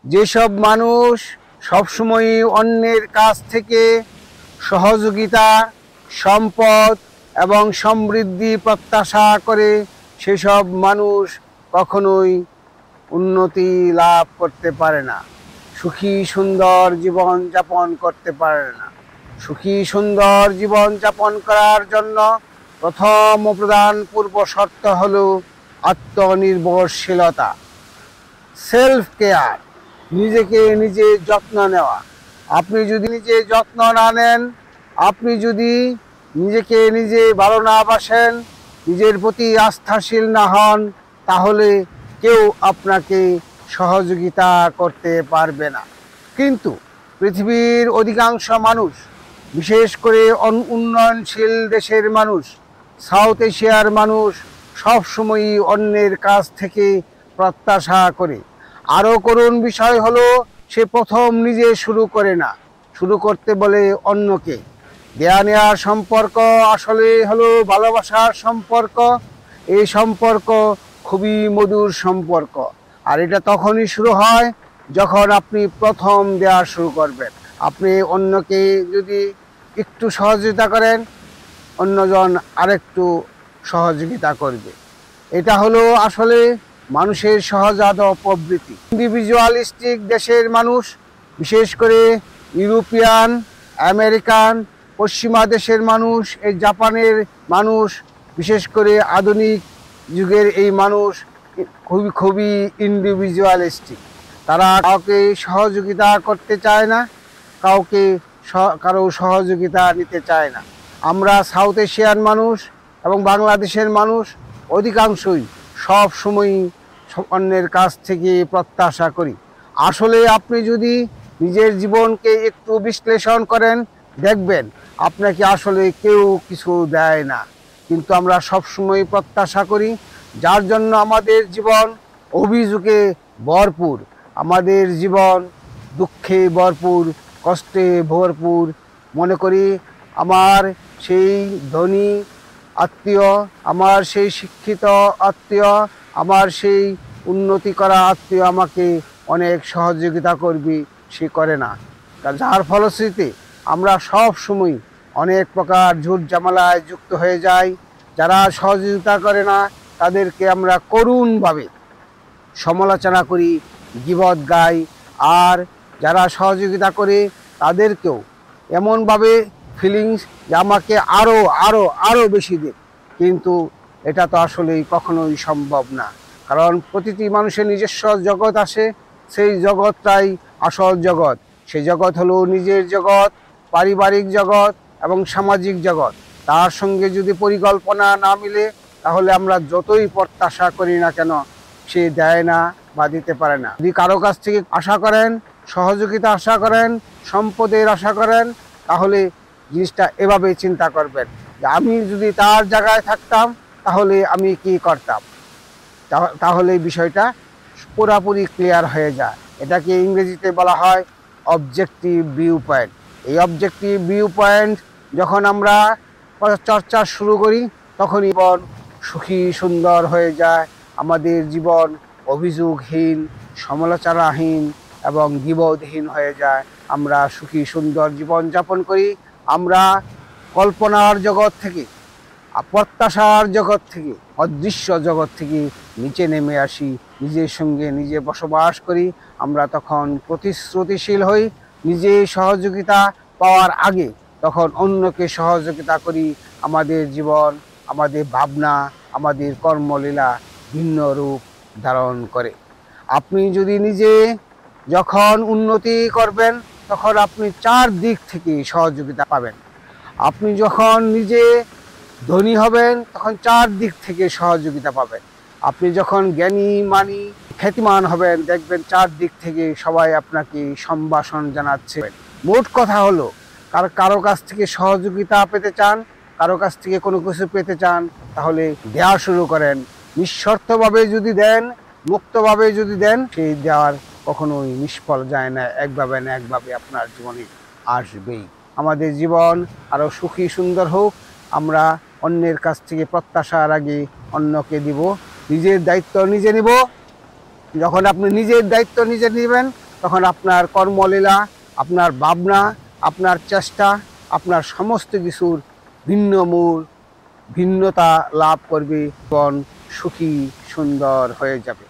যেসব মানুষ সবসময় অন্যের কাছ থেকে সহযোগিতা, সম্পদ এবং সমৃদ্ধি প্রত্যাশা করে, সেসব মানুষ কখনোই উন্নতি লাভ করতে পারে না, সুখী সুন্দর জীবন যাপন করতে পারে না। সুখী সুন্দর জীবন যাপন করার জন্য প্রথম ও প্রধান পূর্ব শর্ত হল আত্মনির্ভরশীলতা, সেলফ কেয়ার, নিজেকে নিজে যত্ন নেওয়া। আপনি যদি নিজে যত্ন না নেন, আপনি যদি নিজেকে নিজে ভালো না বাসেন, নিজের প্রতি আস্থাশীল না হন, তাহলে কেউ আপনাকে সহযোগিতা করতে পারবে না। কিন্তু পৃথিবীর অধিকাংশ মানুষ, বিশেষ করে উন্নয়নশীল দেশের মানুষ, সাউথ এশিয়ার মানুষ সবসময়ই অন্যের কাছ থেকে প্রত্যাশা করে। আরও করুণ বিষয় হলো, সে প্রথম নিজে শুরু করে না, শুরু করতে বলে অন্যকে। দেয়া নেওয়ার সম্পর্ক আসলে হলো ভালোবাসার সম্পর্ক। এই সম্পর্ক খুবই মধুর সম্পর্ক, আর এটা তখনই শুরু হয় যখন আপনি প্রথম দেওয়া শুরু করবেন। আপনি অন্যকে যদি একটু সহযোগিতা করেন, অন্যজন আরেকটু সহযোগিতা করবে। এটা হলো আসলে মানুষের সহজাত প্রবৃত্তি। ইন্ডিভিজুয়ালিস্টিক দেশের মানুষ, বিশেষ করে ইউরোপিয়ান, আমেরিকান, পশ্চিমা দেশের মানুষ, এই জাপানের মানুষ, বিশেষ করে আধুনিক যুগের এই মানুষ খুবই ইন্ডিভিজুয়ালিস্টিক। তারা কাউকে সহযোগিতা করতে চায় না, কারো সহযোগিতা নিতে চায় না। আমরা সাউথ এশিয়ান মানুষ এবং বাংলাদেশের মানুষ অধিকাংশই সব সময় অন্যের কাছ থেকে প্রত্যাশা করি। আসলে আপনি যদি নিজের জীবনকে একটু বিশ্লেষণ করেন, দেখবেন আপনাকে আসলে কেউ কিছু দেয় না, কিন্তু আমরা সব সময় প্রত্যাশা করি, যার জন্য আমাদের জীবন অভিযোগে ভরপুর, আমাদের জীবন দুঃখে ভরপুর, কষ্টে ভরপুর। মনে করি আমার সেই ধনী আত্মীয়, আমার সেই শিক্ষিত আত্মীয়, আমার সেই উন্নতি করা আত্মীয় আমাকে অনেক সহযোগিতা করবে, সে করে না। যার ফলশ্রুতিতে আমরা সব সময় অনেক প্রকার ঝুট ঝামেলায় যুক্ত হয়ে যাই। যারা সহযোগিতা করে না তাদেরকে আমরা করুণভাবে সমালোচনা করি, গীবত গাই, আর যারা সহযোগিতা করে তাদেরকেও এমনভাবে ফিলিংস যে আমাকে আরও আরও আরও বেশি দিন। কিন্তু এটা তো আসলেই কখনোই সম্ভব না, কারণ প্রতিটি মানুষের নিজস্ব জগৎ আসে, সেই জগৎটাই আসল জগৎ। সেই জগৎ হলো নিজের জগৎ, পারিবারিক জগৎ এবং সামাজিক জগৎ। তার সঙ্গে যদি পরিকল্পনা না মিলে, তাহলে আমরা যতই প্রত্যাশা করি না কেন, সে দেয় না বা দিতে পারে না। যদি কারো কাছ থেকে আশা করেন, সহযোগিতা আশা করেন, সম্পদের আশা করেন, তাহলে জিনিসটা এভাবে চিন্তা করবেন যে আমি যদি তার জায়গায় থাকতাম তাহলে আমি কি করতাম। তাহলে বিষয়টা পুরোপুরি ক্লিয়ার হয়ে যায়। এটাকে ইংরেজিতে বলা হয় অবজেক্টিভ ভিউ পয়েন্ট। এই অবজেক্টিভ ভিউ পয়েন্ট যখন আমরা চর্চা শুরু করি, তখনই জীবন সুখী সুন্দর হয়ে যায়। আমাদের জীবন অভিযোগহীন, সমালোচনাহীন এবং গীবতহীন হয়ে যায়। আমরা সুখী সুন্দর জীবন যাপন করি। আমরা কল্পনার জগৎ থেকে, প্রত্যাশার জগৎ থেকে, অদৃশ্য জগৎ থেকে নিচে নেমে আসি, নিজের সঙ্গে নিজে বসবাস করি। আমরা তখন প্রতিশ্রুতিশীল হই, নিজে সহযোগিতা পাওয়ার আগে তখন অন্যকে সহযোগিতা করি। আমাদের জীবন, আমাদের ভাবনা, আমাদের কর্মলীলা ভিন্ন রূপ ধারণ করে। আপনি যদি নিজে যখন উন্নতি করবেন, তখন আপনি চার দিক থেকে সহযোগিতা পাবেন। আপনি যখন নিজে ধনী হবেন, তখন চার দিক থেকে সহযোগিতা পাবেন। আপনি যখন জ্ঞানী, মানি, খ্যাতিমান হবেন, দেখবেন চার দিক থেকে সবাই আপনাকে সম্ভাষণ জানাচ্ছে। মোট কথা হলো, কারো কাছ থেকে সহযোগিতা পেতে চান, কারো কাছ থেকে কোনো কিছু পেতে চান, তাহলে দেওয়া শুরু করেন। নিঃশর্তভাবে যদি দেন, মুক্তভাবে যদি দেন, সেই দেওয়ার কখনোই নিষ্ফল যায় না, একভাবে না একভাবে আপনার জীবনে আসবেই। আমাদের জীবন আরও সুখী সুন্দর হোক। আমরা অন্যের কাছ থেকে প্রত্যাশার আগে অন্যকে দিব, নিজের দায়িত্ব নিজে নিব। যখন আপনি নিজের দায়িত্ব নিজে নেবেন, তখন আপনার কর্মলীলা, আপনার ভাবনা, আপনার চেষ্টা, আপনার সমস্ত কিছুর ভিন্নতা লাভ করবে, জীবন সুখী সুন্দর হয়ে যাবে।